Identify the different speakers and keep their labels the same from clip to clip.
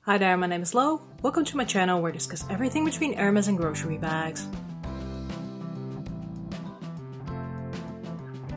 Speaker 1: Hi there, my name is Lo. Welcome to my channel where I discuss everything between Hermes and grocery bags.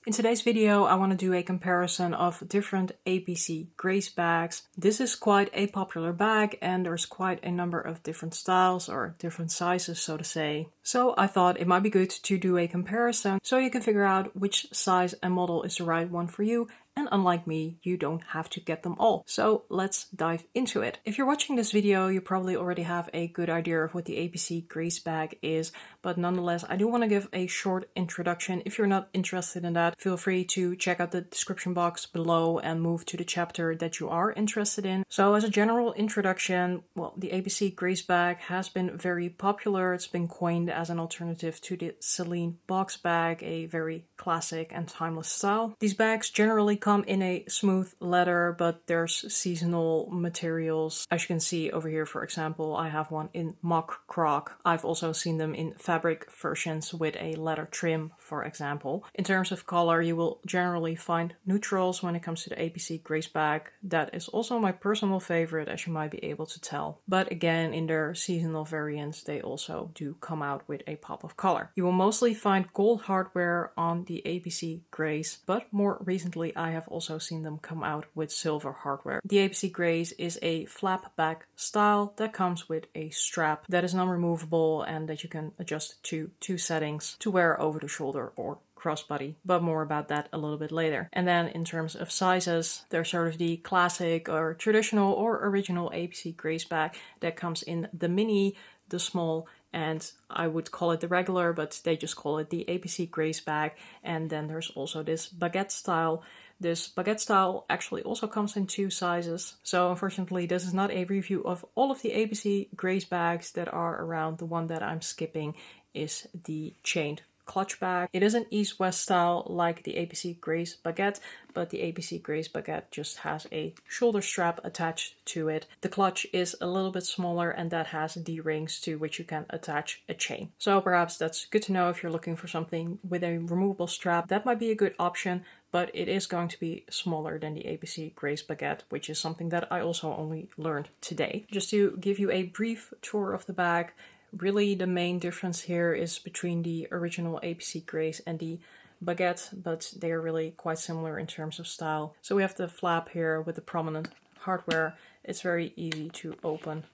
Speaker 1: In today's video, I want to do a comparison of different A.P.C Grace bags. This is quite a popular bag and there's quite a number of different styles or different sizes, so to say. So I thought it might be good to do a comparison so you can figure out which size and model is the right one for you. And unlike me, you don't have to get them all. So let's dive into it. If you're watching this video, you probably already have a good idea of what the A.P.C Grace bag is, but nonetheless, I do want to give a short introduction. If you're not interested in that, feel free to check out the description box below and move to the chapter that you are interested in. So as a general introduction, well, the A.P.C Grace bag has been very popular. It's been coined as an alternative to the Celine box bag, a very classic and timeless style. These bags generally come in a smooth leather, but there's seasonal materials. As you can see over here, for example, I have one in mock croc. I've also seen them in fabric versions with a leather trim, for example. In terms of color, you will generally find neutrals when it comes to the A.P.C Grace bag. That is also my personal favorite, as you might be able to tell. But again, in their seasonal variants, they also do come out with a pop of color. You will mostly find gold hardware on the A.P.C Grace, but more recently I have also seen them come out with silver hardware. The A.P.C Grace is a flap back style that comes with a strap that is non-removable and that you can adjust to two settings to wear over the shoulder or crossbody, but more about that a little bit later. And then in terms of sizes, they're sort of the classic or traditional or original A.P.C Grace bag that comes in the mini, the small, and I would call it the regular, but they just call it the A.P.C Grace bag. And then there's also this Baguette style. This Baguette style actually also comes in two sizes. So unfortunately, this is not a review of all of the A.P.C Grace bags that are around. The one that I'm skipping is the chained clutch bag. It is an east-west style like the A.P.C Grace Baguette, but the A.P.C Grace Baguette just has a shoulder strap attached to it. The clutch is a little bit smaller and that has D-rings to which you can attach a chain. So perhaps that's good to know if you're looking for something with a removable strap. That might be a good option, but it is going to be smaller than the A.P.C Grace Baguette, which is something that I also only learned today. Just to give you a brief tour of the bag, really the main difference here is between the original A.P.C Grace and the Baguette, but they are really quite similar in terms of style. So we have the flap here with the prominent hardware. It's very easy to open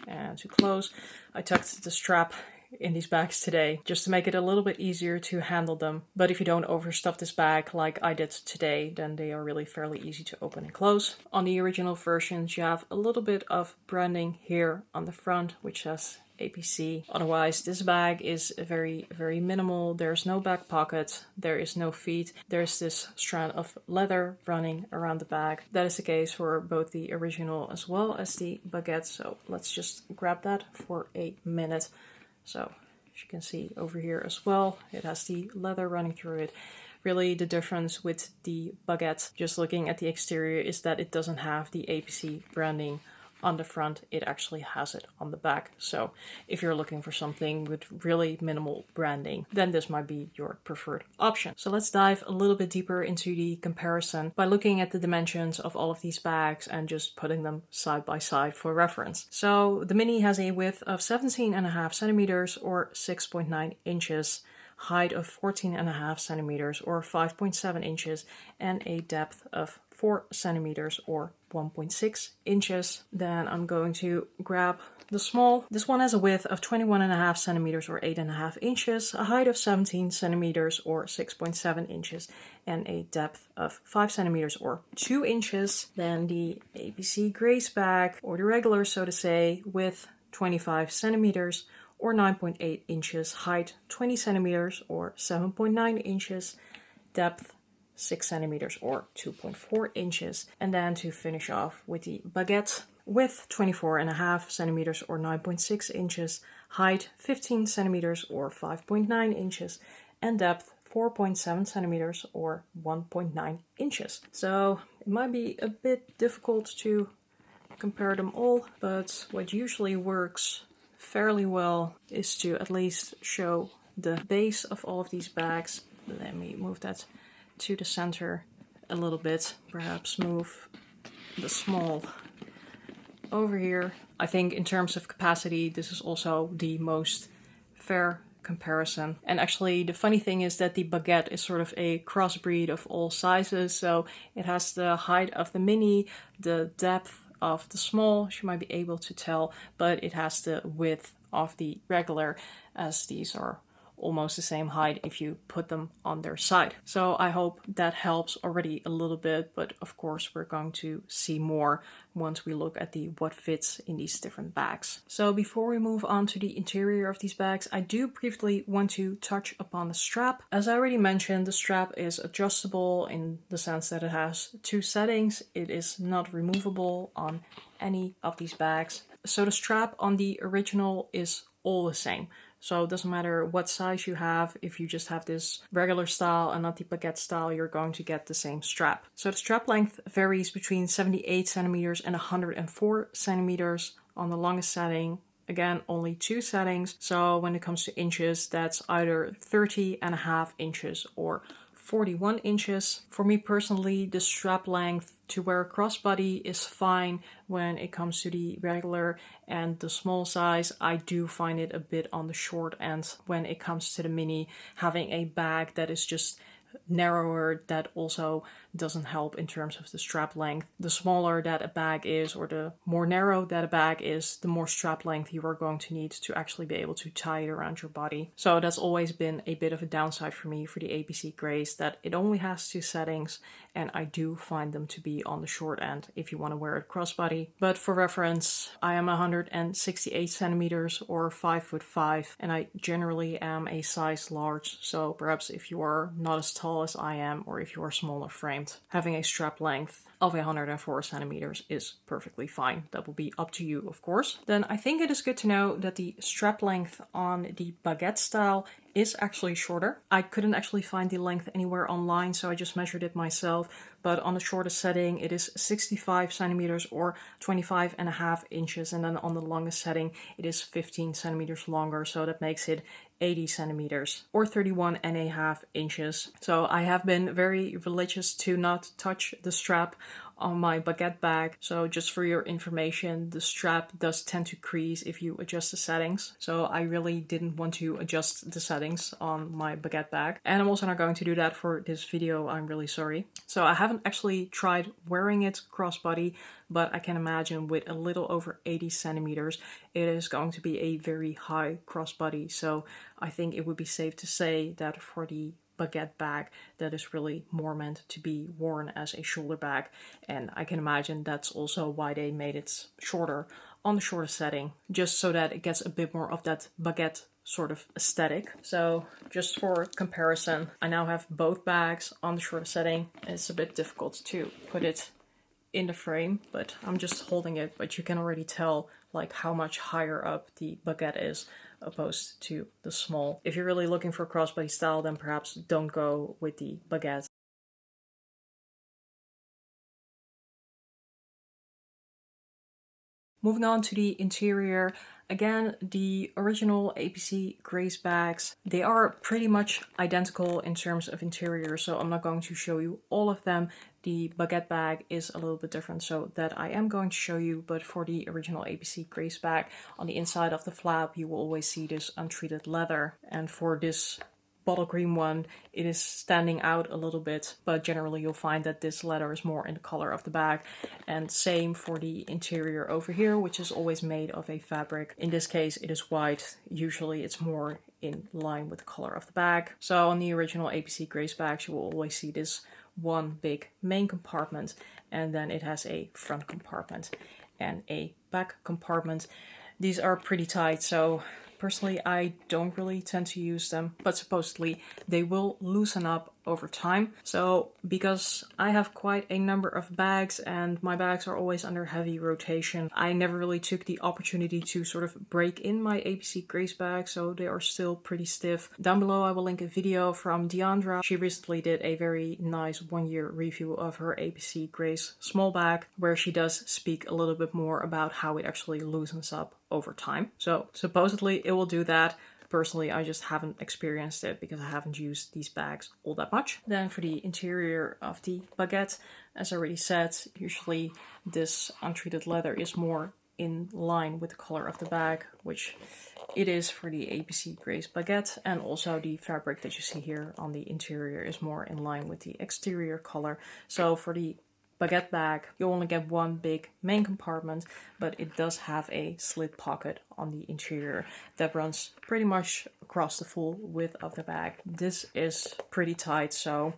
Speaker 1: and to close. I tucked the strap in these bags today just to make it a little bit easier to handle them. But if you don't overstuff this bag like I did today, then they are really fairly easy to open and close. On the original versions, you have a little bit of branding here on the front, which says A.P.C. Otherwise, this bag is very, very minimal. There's no back pocket, there is no feet. There's this strand of leather running around the bag. That is the case for both the original as well as the Baguette. So let's just grab that for a minute. So as you can see over here as well, it has the leather running through it. Really the difference with the Baguette, just looking at the exterior, is that it doesn't have the A.P.C branding on the front. It actually has it on the back. So if you're looking for something with really minimal branding, then this might be your preferred option. So let's dive a little bit deeper into the comparison by looking at the dimensions of all of these bags and just putting them side by side for reference. So the mini has a width of 17.5 centimeters or 6.9 inches, height of 14.5 centimeters or 5.7 inches, and a depth of 4 centimeters or 1.6 inches. Then I'm going to grab the small. This one has a width of 21.5 centimeters or 8.5 inches, a height of 17 centimeters or 6.7 inches, and a depth of 5 centimeters or 2 inches. Then the A.P.C Grace bag, or the regular, so to say, with 25 centimeters or 9.8 inches, height 20 centimeters or 7.9 inches, depth 6 centimeters or 2.4 inches. And then to finish off with the Baguette, width 24.5 centimeters or 9.6 inches, height 15 centimeters or 5.9 inches, and depth 4.7 centimeters or 1.9 inches. So it might be a bit difficult to compare them all, but what usually works fairly well is to at least show the base of all of these bags. Let me move that to the center a little bit, perhaps move the small over here. I think in terms of capacity, this is also the most fair comparison. And actually the funny thing is that the Baguette is sort of a crossbreed of all sizes. So it has the height of the mini, the depth of the small, as you might be able to tell, but it has the width of the regular, as these are almost the same height if you put them on their side. So I hope that helps already a little bit, but of course we're going to see more once we look at the what fits in these different bags. So before we move on to the interior of these bags, I do briefly want to touch upon the strap. As I already mentioned, the strap is adjustable in the sense that it has two settings. It is not removable on any of these bags. So the strap on the original is all the same. So it doesn't matter what size you have. If you just have this regular style and not the Baguette style, you're going to get the same strap. So the strap length varies between 78 centimeters and 104 centimeters on the longest setting. Again, only two settings. So when it comes to inches, that's either 30.5 inches or 41 inches. For me personally, the strap length to wear a crossbody is fine when it comes to the regular and the small size. I do find it a bit on the short end when it comes to the mini. Having a bag that is just narrower, that also doesn't help in terms of the strap length. The smaller that a bag is, or the more narrow that a bag is, the more strap length you are going to need to actually be able to tie it around your body. So that's always been a bit of a downside for me for the A.P.C Grace, that it only has two settings, and I do find them to be on the short end if you want to wear it crossbody. But for reference, I am 168 centimeters or 5'5", and I generally am a size large. So perhaps if you are not as tall as I am, or if you are smaller framed, having a strap length of 104 centimeters is perfectly fine. That will be up to you, of course. Then I think it is good to know that the strap length on the Baguette style is actually shorter. I couldn't actually find the length anywhere online, so I just measured it myself. But on the shortest setting, it is 65 centimeters or 25.5 inches. And then on the longest setting, it is 15 centimeters longer. So that makes it 80 centimeters or 31.5 inches. So I have been very religious to not touch the strap on my Baguette bag. So just for your information, the strap does tend to crease if you adjust the settings. So I really didn't want to adjust the settings on my Baguette bag. And I'm also not going to do that for this video. I'm really sorry. So I haven't actually tried wearing it crossbody, but I can imagine with a little over 80 centimeters, it is going to be a very high crossbody. So I think it would be safe to say that for the Baguette bag, that is really more meant to be worn as a shoulder bag, and I can imagine that's also why they made it shorter on the shorter setting, just so that it gets a bit more of that Baguette sort of aesthetic. So just for comparison, I now have both bags on the shorter setting. It's a bit difficult to put it in the frame, but I'm just holding it, but you can already tell like how much higher up the Baguette is opposed to the small. If you're really looking for a crossbody style, then perhaps don't go with the Baguette. Moving on to the interior, again, the original A.P.C Grace bags, they are pretty much identical in terms of interior, so I'm not going to show you all of them. The Baguette bag is a little bit different, so that I am going to show you, but for the original A.P.C Grace bag, on the inside of the flap, you will always see this untreated leather, and for this bottle green one, it is standing out a little bit, but generally you'll find that this leather is more in the color of the bag. And same for the interior over here, which is always made of a fabric. In this case, it is white. Usually it's more in line with the color of the bag. So on the original A.P.C Grace bags, you will always see this one big main compartment, and then it has a front compartment and a back compartment. These are pretty tight, so personally, I don't really tend to use them, but supposedly they will loosen up over time. So because I have quite a number of bags and my bags are always under heavy rotation, I never really took the opportunity to sort of break in my A.P.C Grace bag, so they are still pretty stiff. Down below I will link a video from Deandra. She recently did a very nice 1-year review of her A.P.C Grace small bag, where she does speak a little bit more about how it actually loosens up over time. So supposedly it will do that. Personally, I just haven't experienced it because I haven't used these bags all that much. Then for the interior of the Baguette, as I already said, usually this untreated leather is more in line with the color of the bag, which it is for the A.P.C. Grace Baguette, and also the fabric that you see here on the interior is more in line with the exterior color. So for the Baguette bag, you only get one big main compartment, but it does have a slit pocket on the interior that runs pretty much across the full width of the bag. This is pretty tight, so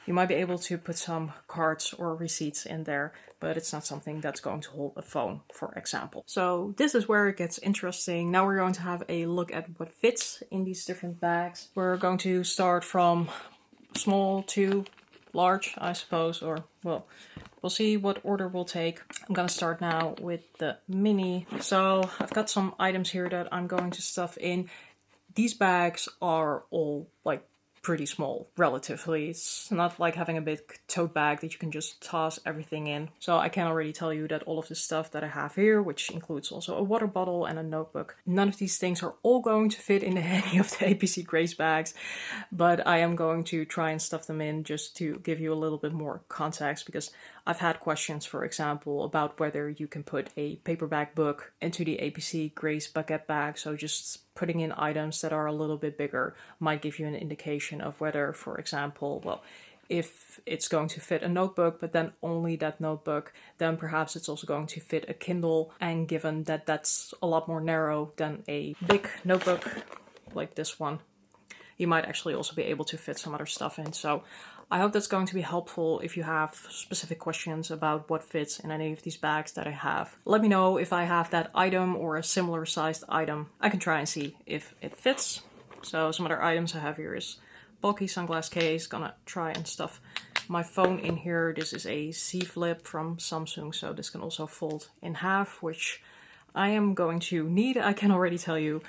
Speaker 1: you might be able to put some cards or receipts in there, but it's not something that's going to hold a phone, for example. So this is where it gets interesting. Now we're going to have a look at what fits in these different bags. We're going to start from small to large, I suppose, or well, we'll see what order we'll take. I'm gonna start now with the mini. So I've got some items here that I'm going to stuff in. These bags are all like pretty small, relatively. It's not like having a big tote bag that you can just toss everything in. So I can already tell you that all of the stuff that I have here, which includes also a water bottle and a notebook, none of these things are all going to fit in any of the A.P.C. Grace bags, but I am going to try and stuff them in just to give you a little bit more context, because I've had questions, for example, about whether you can put a paperback book into the A.P.C. Grace Baguette bag. So just putting in items that are a little bit bigger might give you an indication of whether, for example, well, if it's going to fit a notebook, but then only that notebook, then perhaps it's also going to fit a Kindle. And given that that's a lot more narrow than a big notebook like this one, you might actually also be able to fit some other stuff in. So I hope that's going to be helpful if you have specific questions about what fits in any of these bags that I have. Let me know if I have that item or a similar sized item. I can try and see if it fits. So some other items I have here is bulky sunglass case. Gonna try and stuff my phone in here. This is a C Flip from Samsung, so this can also fold in half, which I am going to need. I can already tell you,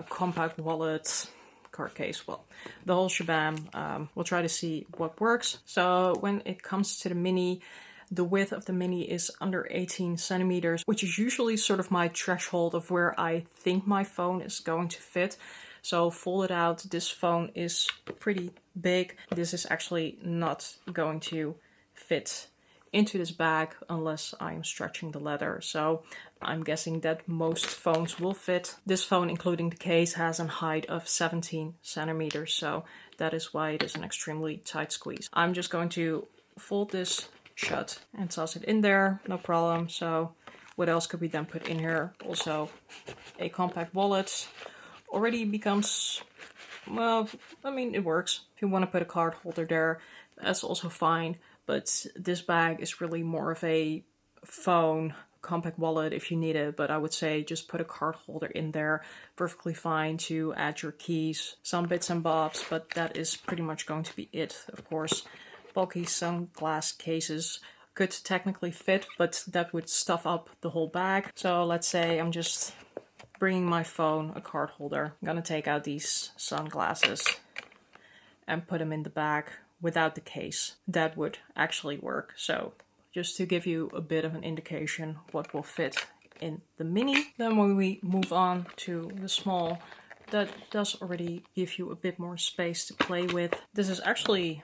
Speaker 1: compact wallet, card case, well, the whole shabam. We'll try to see what works. So when it comes to the mini, the width of the mini is under 18 centimeters, which is usually sort of my threshold of where I think my phone is going to fit. So folded out, this phone is pretty big. This is actually not going to fit into this bag unless I'm stretching the leather. So I'm guessing that most phones will fit. This phone, including the case, has a height of 17 centimeters. So that is why it is an extremely tight squeeze. I'm just going to fold this shut and toss it in there. No problem. So what else could we then put in here? Also a compact wallet. Already becomes, well, I mean, it works. If you want to put a card holder there, that's also fine. But this bag is really more of a phone compact wallet if you need it. But I would say just put a card holder in there. Perfectly fine to add your keys, some bits and bobs, but that is pretty much going to be it. Of course, bulky sunglass cases could technically fit, but that would stuff up the whole bag. So let's say I'm just bringing my phone, a card holder. I'm gonna take out these sunglasses and put them in the bag without the case. That would actually work. So just to give you a bit of an indication what will fit in the mini. Then when we move on to the small, that does already give you a bit more space to play with. This is actually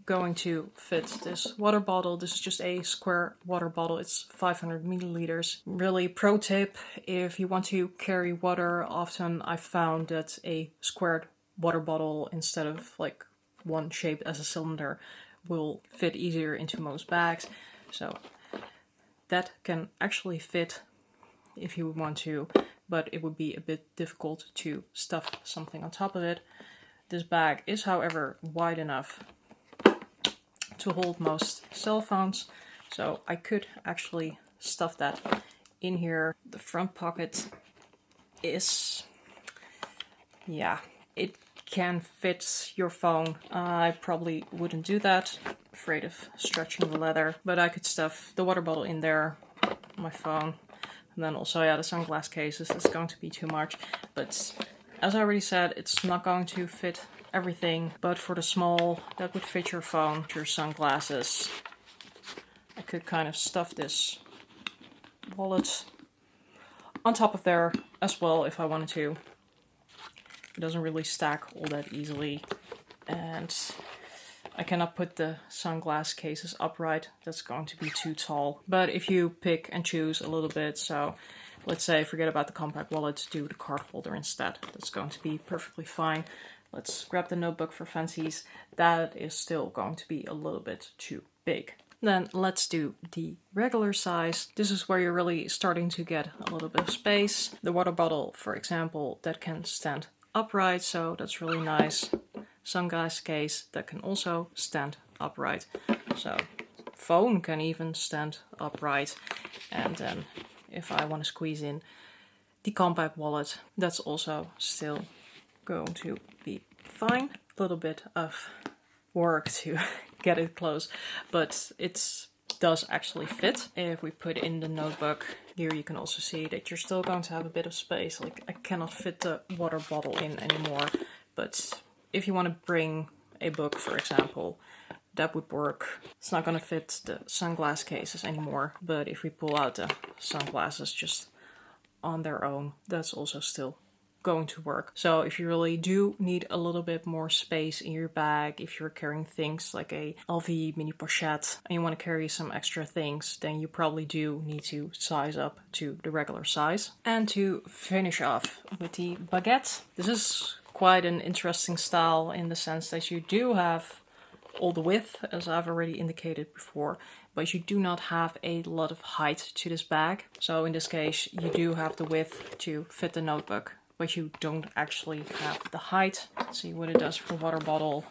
Speaker 1: going to fit this water bottle. This is just a square water bottle. It's 500 milliliters. Really pro tip, if you want to carry water, often I've found that a squared water bottle instead of like one shaped as a cylinder will fit easier into most bags. So that can actually fit if you want to, but it would be a bit difficult to stuff something on top of it. This bag is, however, wide enough to hold most cell phones, so I could actually stuff that in here. The front pocket is, yeah, it can fit your phone. I probably wouldn't do that, afraid of stretching the leather, but I could stuff the water bottle in there, my phone, and then also, yeah, the sunglass cases. It's going to be too much, but as I already said, it's not going to fit everything, but for the small, that would fit your phone, your sunglasses. I could kind of stuff this wallet on top of there as well if I wanted to. It doesn't really stack all that easily. And I cannot put the sunglass cases upright. That's going to be too tall. But if you pick and choose a little bit, so let's say forget about the compact wallet, do the card holder instead. That's going to be perfectly fine. Let's grab the notebook for fancies. That is still going to be a little bit too big. Then let's do the regular size. This is where you're really starting to get a little bit of space. The water bottle, for example, that can stand upright, so that's really nice. Sunglass case that can also stand upright. So phone can even stand upright. And then if I want to squeeze in the compact wallet, that's also still going to be fine. A little bit of work to get it close, but it does actually fit. If we put in the notebook, here you can also see that you're still going to have a bit of space. Like I cannot fit the water bottle in anymore, but if you want to bring a book, for example, that would work. It's not going to fit the sunglass cases anymore, but if we pull out the sunglasses just on their own, that's also still going to work. So if you really do need a little bit more space in your bag, if you're carrying things like a LV mini pochette and you want to carry some extra things, then you probably do need to size up to the regular size. And to finish off with the Baguette, this is quite an interesting style in the sense that you do have all the width, as I've already indicated before, but you do not have a lot of height to this bag. So in this case, you do have the width to fit the notebook, but you don't actually have the height. Let's see what it does for the water bottle.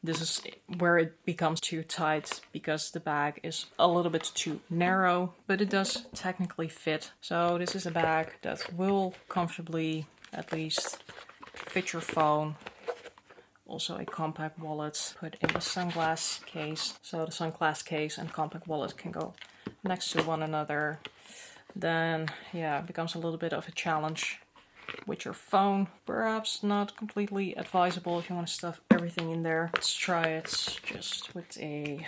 Speaker 1: This is where it becomes too tight because the bag is a little bit too narrow, but it does technically fit. So this is a bag that will comfortably at least fit your phone. Also a compact wallet, put in the sunglass case. So the sunglass case and compact wallet can go next to one another. Then, yeah, it becomes a little bit of a challenge with your phone. Perhaps not completely advisable if you want to stuff everything in there. Let's try it just with a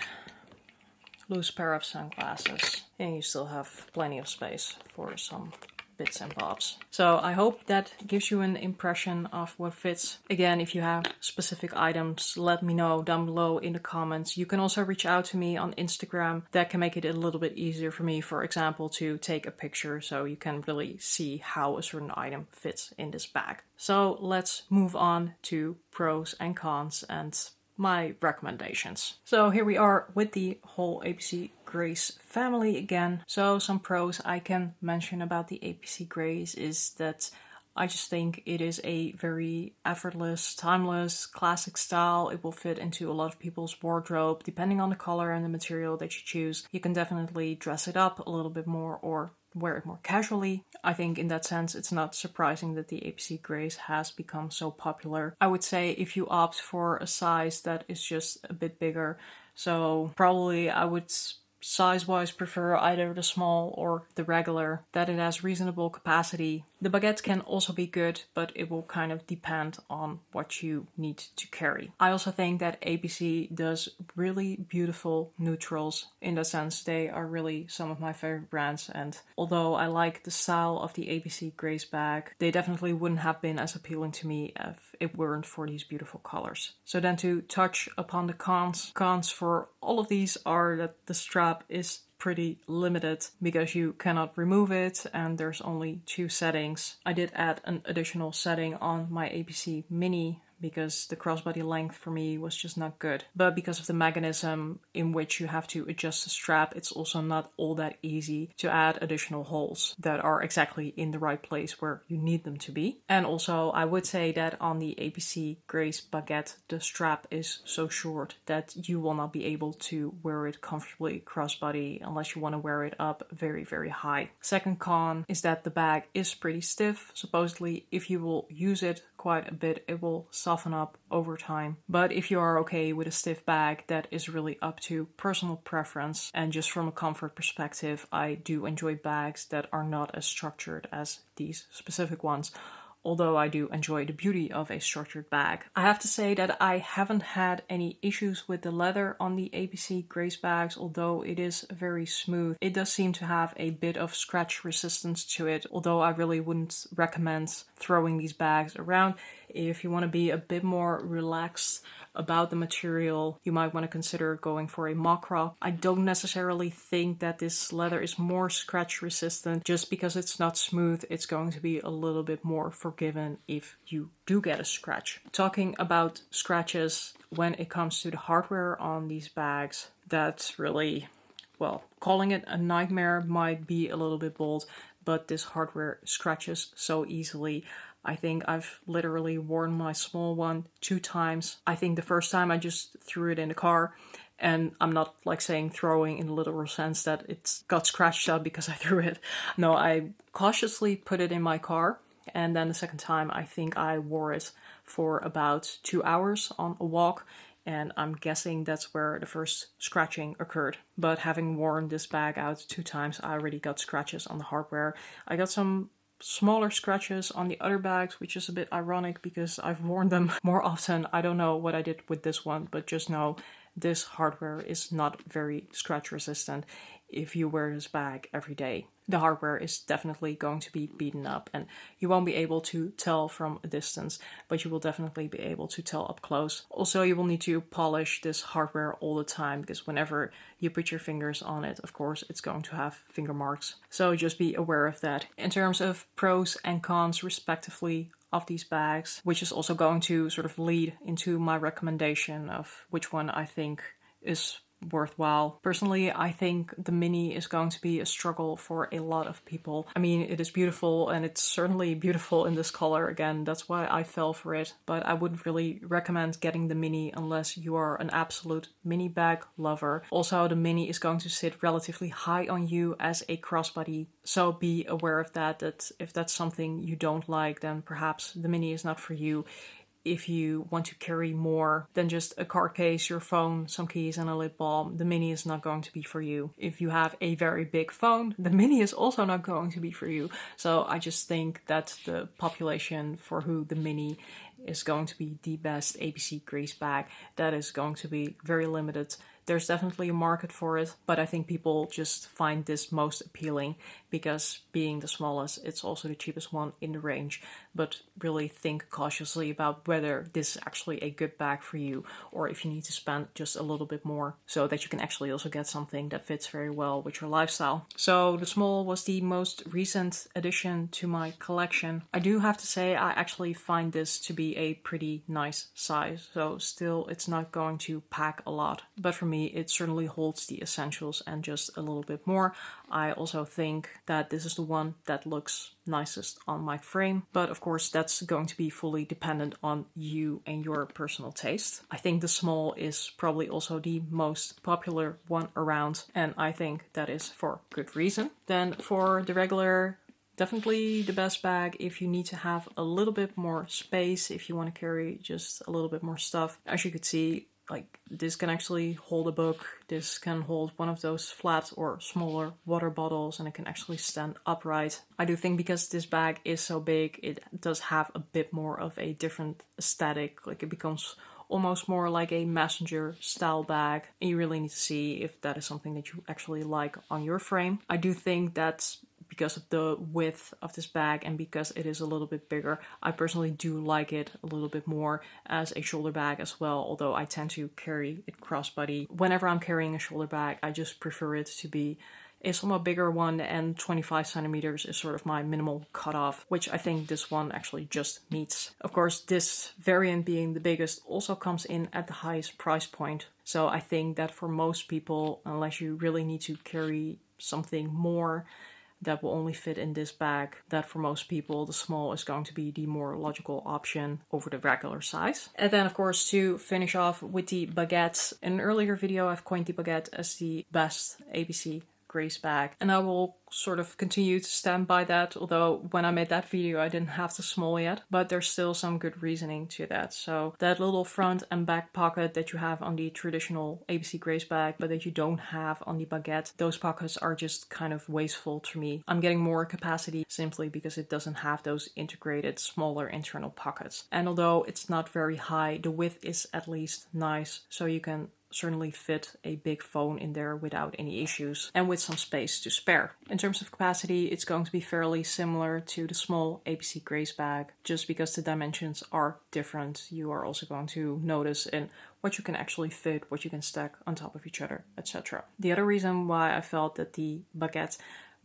Speaker 1: loose pair of sunglasses. And you still have plenty of space for some bits and bobs. So I hope that gives you an impression of what fits. Again, if you have specific items, let me know down below in the comments. You can also reach out to me on Instagram. That can make it a little bit easier for me, for example, to take a picture so you can really see how a certain item fits in this bag. So let's move on to pros and cons and my recommendations. So here we are with the whole A.P.C. Grace family again. So some pros I can mention about the A.P.C. Grace is that I just think it is a very effortless, timeless, classic style. It will fit into a lot of people's wardrobe. Depending on the color and the material that you choose, you can definitely dress it up a little bit more or wear it more casually. I think in that sense it's not surprising that the A.P.C. Grace has become so popular. I would say if you opt for a size that is just a bit bigger, so probably I would size-wise prefer either the small or the regular, that it has reasonable capacity. The Baguette can also be good, but it will kind of depend on what you need to carry. I also think that A.P.C. does really beautiful neutrals. In that sense, they are really some of my favorite brands, and although I like the style of the A.P.C. Grace bag, they definitely wouldn't have been as appealing to me if it weren't for these beautiful colors. So then to touch upon the cons. Cons for all of these are that the strap is pretty limited because you cannot remove it and there's only 2 settings. I did add an additional setting on my A.P.C. Mini because the crossbody length for me was just not good. But because of the mechanism in which you have to adjust the strap, it's also not all that easy to add additional holes that are exactly in the right place where you need them to be. And also I would say that on the A.P.C. Grace Baguette, the strap is so short that you will not be able to wear it comfortably crossbody unless you want to wear it up very, very high. Second con is that the bag is pretty stiff. Supposedly, if you will use it quite a bit, it will soften up over time. But if you are okay with a stiff bag, that is really up to personal preference. And just from a comfort perspective, I do enjoy bags that are not as structured as these specific ones, although I do enjoy the beauty of a structured bag. I have to say that I haven't had any issues with the leather on the A.P.C. Grace bags, although it is very smooth. It does seem to have a bit of scratch resistance to it, although I really wouldn't recommend throwing these bags around. If you want to be a bit more relaxed about the material, you might want to consider going for a Macra. I don't necessarily think that this leather is more scratch resistant. Just because it's not smooth, it's going to be a little bit more forgiving if you do get a scratch. Talking about scratches, when it comes to the hardware on these bags, that's really, well, calling it a nightmare might be a little bit bold, but this hardware scratches so easily. I think I've literally worn my small one 2 times. I think the first time I just threw it in the car, and I'm not like saying throwing in the literal sense that it's got scratched up because I threw it. No, I cautiously put it in my car, and then the second time I think I wore it for about 2 hours on a walk, and I'm guessing that's where the first scratching occurred. But having worn this bag out 2 times, I already got scratches on the hardware. I got some smaller scratches on the other bags, which is a bit ironic because I've worn them more often. I don't know what I did with this one, but just know this hardware is not very scratch resistant if you wear this bag every day. The hardware is definitely going to be beaten up, and you won't be able to tell from a distance, but you will definitely be able to tell up close. Also, you will need to polish this hardware all the time, because whenever you put your fingers on it, of course, it's going to have finger marks. So just be aware of that. In terms of pros and cons, respectively, of these bags, which is also going to sort of lead into my recommendation of which one I think is worthwhile. Personally, I think the mini is going to be a struggle for a lot of people. I mean, it is beautiful, and it's certainly beautiful in this color. Again, that's why I fell for it, but I wouldn't really recommend getting the mini unless you are an absolute mini bag lover. Also, the mini is going to sit relatively high on you as a crossbody, so be aware of that if that's something you don't like, then perhaps the mini is not for you. If you want to carry more than just a card case, your phone, some keys, and a lip balm, the mini is not going to be for you. If you have a very big phone, the mini is also not going to be for you. So I just think that the population for who the mini is going to be the best A.P.C. grease bag, that is going to be very limited. There's definitely a market for it, but I think people just find this most appealing because being the smallest, it's also the cheapest one in the range. But really think cautiously about whether this is actually a good bag for you, or if you need to spend just a little bit more so that you can actually also get something that fits very well with your lifestyle. So the small was the most recent addition to my collection. I do have to say I actually find this to be a pretty nice size, so still it's not going to pack a lot, but for me it certainly holds the essentials and just a little bit more. I also think that this is the one that looks nicest on my frame, but of course that's going to be fully dependent on you and your personal taste. I think the small is probably also the most popular one around, and I think that is for good reason. Then for the regular, definitely the best bag if you need to have a little bit more space, if you want to carry just a little bit more stuff. As you could see, like, this can actually hold a book, this can hold one of those flat or smaller water bottles, and it can actually stand upright. I do think because this bag is so big, it does have a bit more of a different aesthetic. Like, it becomes almost more like a messenger style bag, and you really need to see if that is something that you actually like on your frame. I do think that's because of the width of this bag and because it is a little bit bigger. I personally do like it a little bit more as a shoulder bag as well, although I tend to carry it crossbody. Whenever I'm carrying a shoulder bag, I just prefer it to be a somewhat bigger one, and 25 centimeters is sort of my minimal cutoff, which I think this one actually just meets. Of course, this variant being the biggest also comes in at the highest price point. So I think that for most people, unless you really need to carry something more that will only fit in this bag, that for most people the small is going to be the more logical option over the regular size. And then of course, to finish off with the Baguette, in an earlier video I've coined the Baguette as the best A.P.C. grease bag, and I will sort of continue to stand by that, although when I made that video I didn't have the small yet, but there's still some good reasoning to that. So that little front and back pocket that you have on the traditional A.P.C. grease bag but that you don't have on the Baguette, those pockets are just kind of wasteful to me. I'm getting more capacity simply because it doesn't have those integrated smaller internal pockets, and although it's not very high, the width is at least nice, so you can certainly fit a big phone in there without any issues and with some space to spare. In terms of capacity, it's going to be fairly similar to the small A.P.C Grace bag. Just because the dimensions are different, you are also going to notice in what you can actually fit, what you can stack on top of each other, etc. The other reason why I felt that the Baguette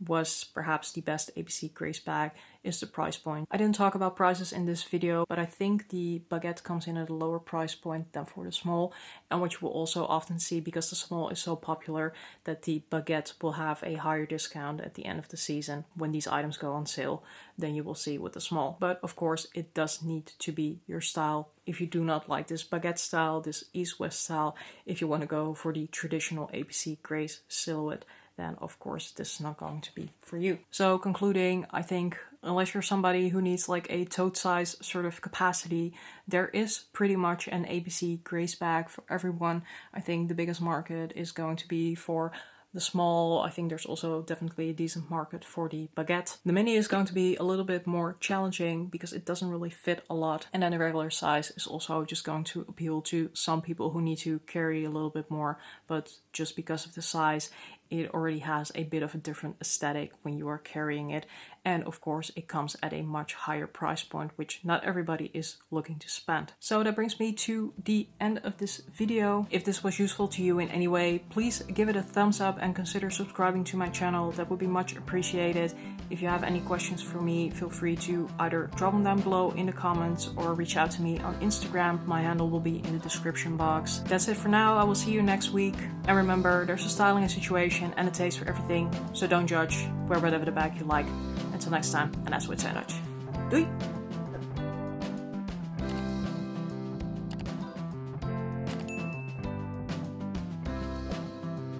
Speaker 1: was perhaps the best A.P.C Grace bag is the price point. I didn't talk about prices in this video, but I think the Baguette comes in at a lower price point than for the small, and what you will also often see, because the small is so popular, that the Baguette will have a higher discount at the end of the season when these items go on sale than you will see with the small. But of course, it does need to be your style. If you do not like this Baguette style, this East-West style, if you want to go for the traditional A.P.C Grace silhouette, then of course this is not going to be for you. So concluding, I think unless you're somebody who needs like a tote size sort of capacity, there is pretty much an A.P.C Grace bag for everyone. I think the biggest market is going to be for the small. I think there's also definitely a decent market for the Baguette. The mini is going to be a little bit more challenging because it doesn't really fit a lot. And then the regular size is also just going to appeal to some people who need to carry a little bit more. But just because of the size, it already has a bit of a different aesthetic when you are carrying it. And of course, it comes at a much higher price point, which not everybody is looking to spend. So that brings me to the end of this video. If this was useful to you in any way, please give it a thumbs up and consider subscribing to my channel. That would be much appreciated. If you have any questions for me, feel free to either drop them down below in the comments or reach out to me on Instagram. My handle will be in the description box. That's it for now. I will see you next week. And remember, there's a styling and situation and a taste for everything. So don't judge, wear whatever the bag you like. Until next time, en dat is wat Dutch. Doei!